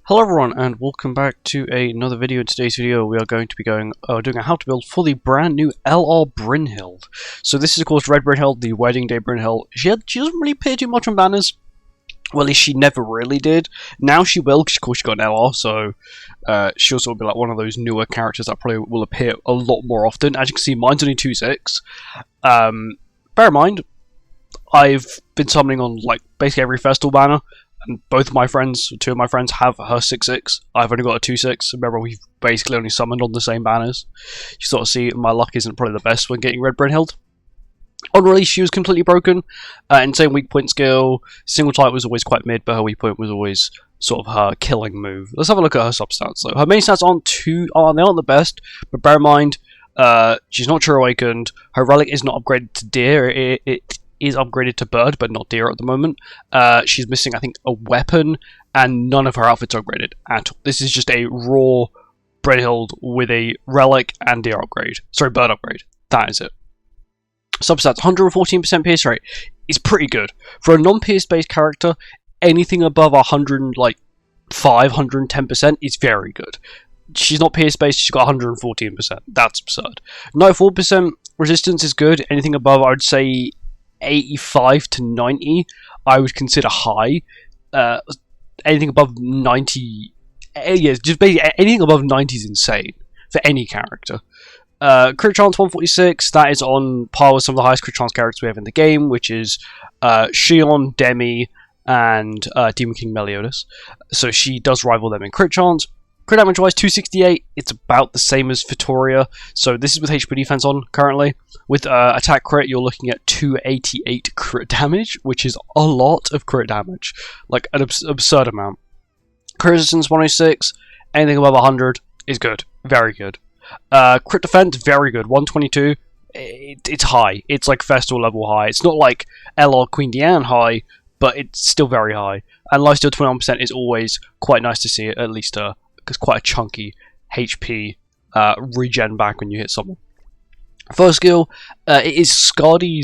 Hello everyone and welcome back to another video. In today's video we are going to be doing a how to build for the brand new LR Brunhild. So this is of course Red Brunhild, the wedding day Brunhild. She doesn't really appear too much on banners. Well, at least she never really did. Now she will, because of course she got an LR, so she'll sort of be like one of those newer characters that probably will appear a lot more often. As you can see, mine's only 2.6. Bear in mind, I've been summoning on like basically every festival banner. And both of my friends, two of my friends, have her 6.6. I've only got a 2.6. Remember, we've basically only summoned on the same banners. You sort of see my luck isn't probably the best when getting Red Brunhild. On release, she was completely broken. Insane weak point skill. Single type was always quite mid, but her weak point was always sort of her killing move. Let's have a look at her substats though. Her main stats they aren't the best, but bear in mind, she's not true awakened. Her relic is not upgraded to deer. It is upgraded to bird, but not deer at the moment. She's missing, I think, a weapon, and none of her outfits are upgraded at all. This is just a raw Brunhild with a relic and deer upgrade. Sorry, bird upgrade. That is it. Substats, 114% pierce rate is pretty good. For a non-pierce based character, anything above 110% is very good. She's not pierce based, she's got 114%. That's absurd. 94% resistance is good. Anything above, I would say 85 to 90 I would consider high. Anything above 90, yes, just basically anything above 90 is insane for any character. Crit chance 146, that is on par with some of the highest crit chance characters we have in the game, which is Shion, Demi, and Demon King Meliodas. So she does rival them in crit chance. Crit damage wise, 268, it's about the same as Vittoria. So this is with HP defense on currently. With attack crit, you're looking at 288 crit damage, which is a lot of crit damage. Like an absurd amount. Crit resistance 106, anything above 100 is good. Very good. Crit defense, very good. 122, it's high. It's like festival level high. It's not like LR Queen Diane high, but it's still very high. And lifesteal 21% is always quite nice to see, at least because quite a chunky HP regen back when you hit someone. First skill, it is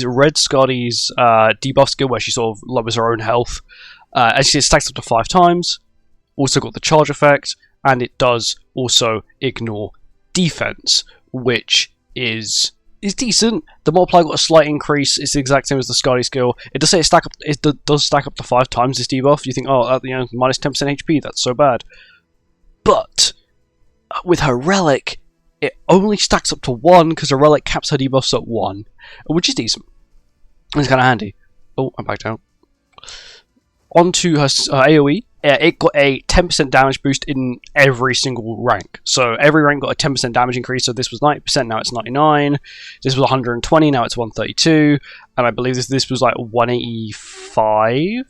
Red Skadi's debuff skill, where she sort of lowers her own health. As you see, it stacks up to 5 times. Also got the charge effect, and it does also ignore defense, which is decent. The multiplier got a slight increase. It's the exact same as the Skadi skill. It does say it does stack up to 5 times this debuff. You think, oh, minus 10% HP, that's so bad. But with her relic, it only stacks up to 1 because her relic caps her debuffs at 1, which is decent. It's kind of handy. Oh, I'm back down. Onto her AoE. It got a 10% damage boost in every single rank. So every rank got a 10% damage increase. So this was 90%, now it's 99. This was 120, now it's 132. And I believe this was like 185.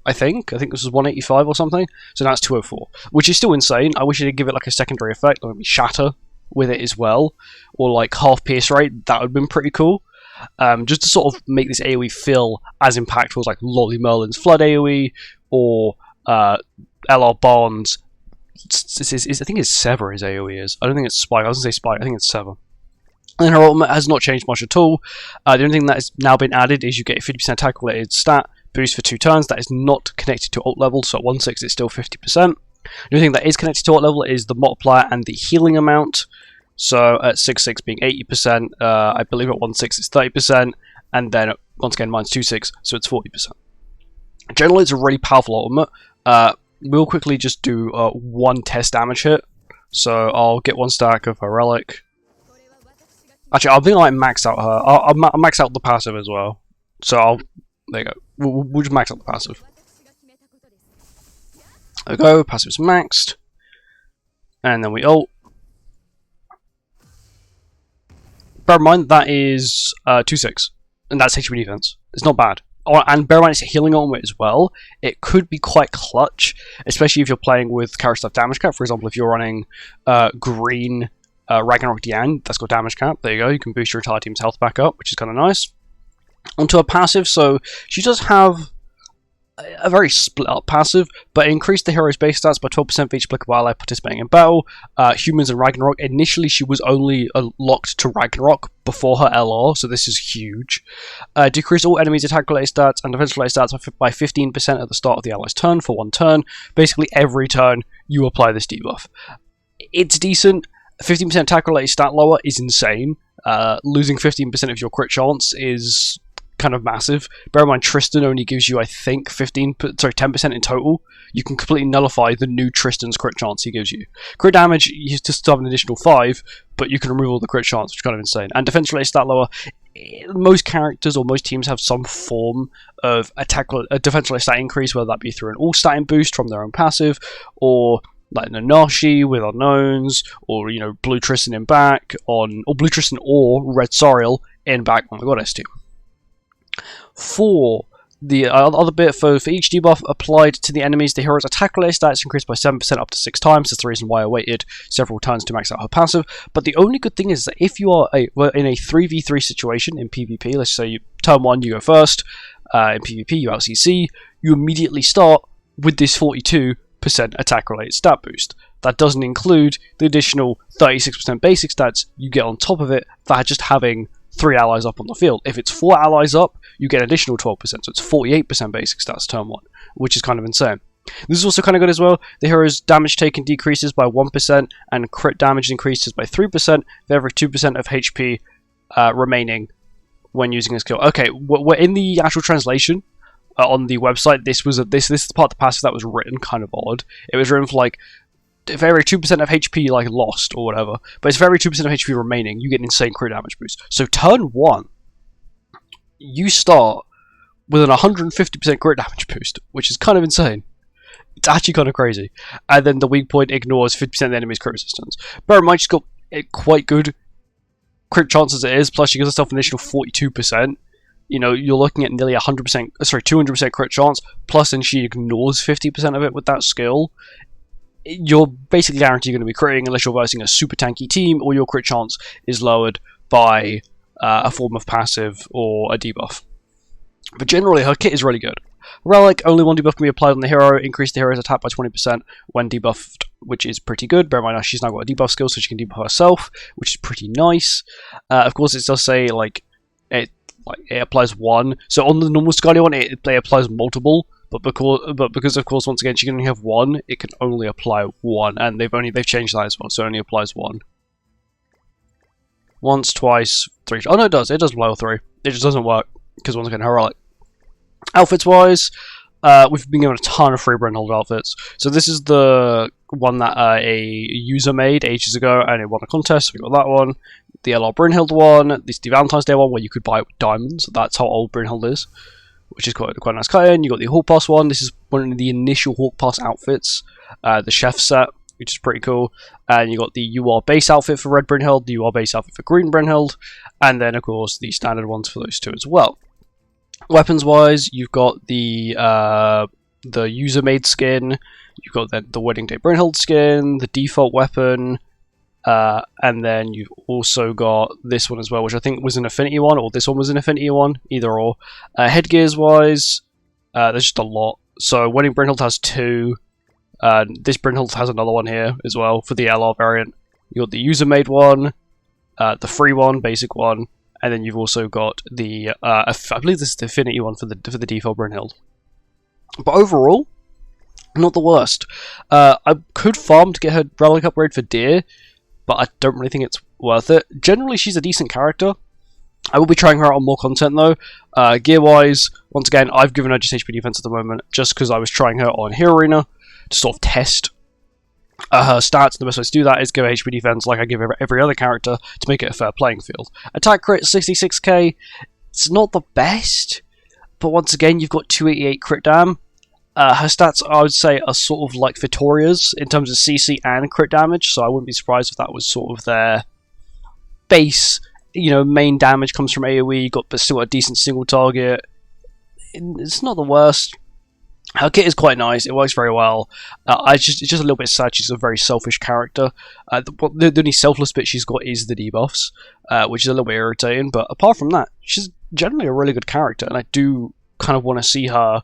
I think this was 185 or something. So now it's 204, which is still insane. I wish they'd give it like a secondary effect, like maybe shatter with it as well, or like half pierce rate. That would have been pretty cool. Just to sort of make this AoE feel as impactful as like Lolly Merlin's Flood AoE or LR Barnes. I think it's Sever his AoE is. I don't think it's Spike. I was going to say Spike. I think it's Sever. And her ultimate has not changed much at all. The only thing that has now been added is you get a 50% attack related stat boost for 2 turns. That is not connected to ult level, so at 1.6 it's still 50%. The only thing that is connected to ult level is the multiplier and the healing amount. So at 6.6 being 80%, I believe at 1.6 it's 30%, and then once again minus 2.6, so it's 40%. Generally, it's a really powerful ultimate. We'll quickly just do 1 test damage hit. So I'll get 1 stack of her relic. Actually, I think I max out her. I'll max out the passive as well. So there you go. We'll just max out the passive. There we go. Passive's maxed, and then we ult. Bear in mind that is 2.6, and that's HP defense. It's not bad. Oh, and bear in mind it's a healing ultimate as well. It could be quite clutch, especially if you're playing with characters that have damage cap. For example, if you're running green Ragnarok Diane, that's got damage cap. There you go. You can boost your entire team's health back up, which is kind of nice. Onto her passive, so she does have a very split up passive, but it increased the hero's base stats by 12% for each applicable ally participating in battle. Humans and Ragnarok. Initially, she was only locked to Ragnarok before her LR, so this is huge. Decreased all enemies' attack-related stats and defense-related stats by 15% at the start of the ally's turn for 1 turn. Basically, every turn you apply this debuff. It's decent. 15% attack-related stat lower is insane. Losing 15% of your crit chance is kind of massive. Bear in mind, Tristan only gives you, I think, 10% in total. You can completely nullify the new Tristan's crit chance he gives you. Crit damage, you just have an additional 5, but you can remove all the crit chance, which is kind of insane. And defense-related stat lower, most characters or most teams have some form of a defense-related stat increase, whether that be through an all-stat boost from their own passive, or like Nanashi with Unknowns, or Blue Tristan in back, or Blue Tristan or Red Soriel in back on the Goddess team. For the other bit, for each debuff applied to the enemies, the hero's attack-related stats increased by 7% up to 6 times. That's the reason why I waited several turns to max out her passive. But the only good thing is that if you are in a 3v3 situation in PvP, let's say turn 1 you go first, in PvP you out CC, you immediately start with this 42% attack-related stat boost. That doesn't include the additional 36% basic stats you get on top of it for just having 3 allies up on the field. If it's 4 allies up, you get an additional 12%, so it's 48% basic stats turn 1, which is kind of insane. This is also kind of good as well. The hero's damage taken decreases by 1%, and crit damage increases by 3% for every 2% of HP remaining when using a skill. Okay, we're in the actual translation on the website. This is the part of the passive that was written kind of odd. It was written for like, if every 2% of HP like lost or whatever, but it's for every 2% of HP remaining, you get an insane crit damage boost. So turn 1, you start with an 150% crit damage boost, which is kind of insane. It's actually kind of crazy. And then the weak point ignores 50% of the enemy's crit resistance. Bear in mind, she's got quite good crit chances as it is, plus she gives herself an additional 42%. You're looking at nearly 200% crit chance, plus then she ignores 50% of it with that skill. You're basically guaranteed going to be critting unless you're versing a super tanky team, or your crit chance is lowered by a form of passive or a debuff. But generally, her kit is really good. Relic, only 1 debuff can be applied on the hero, increase the hero's attack by 20% when debuffed, which is pretty good. Bear in mind, she's now got a debuff skill, so she can debuff herself, which is pretty nice. Of course, it does say it applies 1. So on the normal Skyly one, it applies multiple. But because of course, once again, she can only have 1, it can only apply 1, and they've changed that as well, so it only applies 1. Once, twice, 3. Oh no, it does apply all 3. It just doesn't work because once again, her relic. Outfits wise, we've been given a ton of free Brunhild outfits. So this is the one that a user made ages ago, and it won a contest. So we got that one, the LR Brunhild one, this the Valentine's Day one where you could buy it with diamonds. That's how old Brunhild is, which is quite a nice cut-in. You got the Hawk Pass one. This is one of the initial Hawk Pass outfits, the chef set, which is pretty cool. And you got the UR base outfit for Red Brunhild, the UR base outfit for Green Brunhild, and then of course the standard ones for those two as well. Weapons-wise, you've got the user-made skin, you've got the Wedding Day Brunhild skin, the default weapon, and then you've also got this one as well, which I think was an Affinity one, or this one was an Affinity one, either or. Headgears-wise, there's just a lot. So Wedding Brunhild has 2, this Brunhild has another one here as well for the LR variant. You've got the user-made one, the free one, basic one, and then you've also got the, I believe this is the Affinity one for the default Brunhild. But overall, not the worst. I could farm to get her relic upgrade for Deer, but I don't really think it's worth it. Generally, she's a decent character. I will be trying her out on more content though. Gear-wise, once again, I've given her just HP defense at the moment, just because I was trying her on Hero Arena to sort of test her stats. The best way to do that is give her HP defense like I give every other character to make it a fair playing field. Attack crit 66k. It's not the best, but once again, you've got 288 crit dam. Her stats, I would say, are sort of like Vittoria's in terms of CC and crit damage, so I wouldn't be surprised if that was sort of their base. Main damage comes from AoE, but still a decent single target. It's not the worst. Her kit is quite nice, it works very well. It's just a little bit sad, she's a very selfish character. The only selfless bit she's got is the debuffs, which is a little bit irritating, but apart from that, she's generally a really good character, and I do kind of want to see her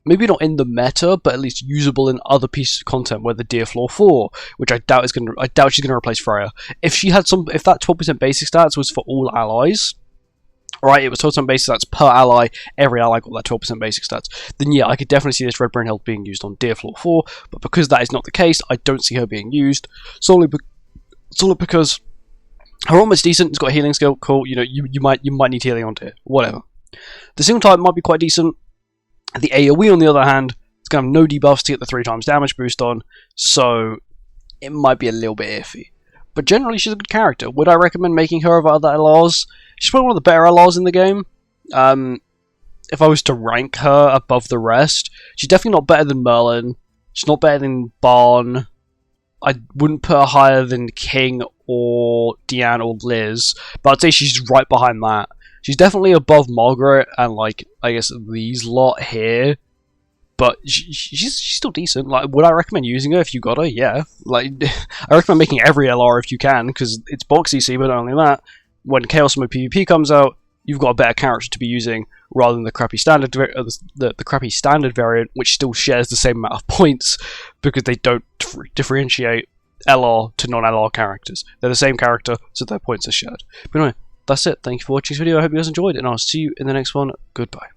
maybe not in the meta, but at least usable in other pieces of content, whether Dear Floor 4, which I doubt she's gonna replace Freya. If that 12% basic stats was for all allies, right, it was 12% basic stats per ally, every ally got that 12% basic stats, then yeah, I could definitely see this Red Brunhild being used on Dear Floor 4, but because that is not the case, I don't see her being used, solely because her armor's decent, it's got a healing skill, cool, you know, you might need healing on Dear, whatever. The single type might be quite decent. The AoE, on the other hand, it's going to have no debuffs to get the 3 times damage boost on, so it might be a little bit iffy. But generally, she's a good character. Would I recommend making her over other LRs? She's probably one of the better LRs in the game. If I was to rank her above the rest, she's definitely not better than Merlin. She's not better than Barn. I wouldn't put her higher than King or Deanne or Liz, but I'd say she's right behind that. She's definitely above Margaret and, like, I guess these lot here, but she's still decent. Like, would I recommend using her if you got her? Yeah. Like, I recommend making every LR if you can, because it's box EC, but not only that, when Chaos Mode PvP comes out, you've got a better character to be using rather than the crappy standard the crappy standard variant, which still shares the same amount of points because they don't differentiate LR to non-LR characters. They're the same character, so their points are shared. But anyway, that's it. Thank you for watching this video. I hope you guys enjoyed it, and I'll see you in the next one. Goodbye.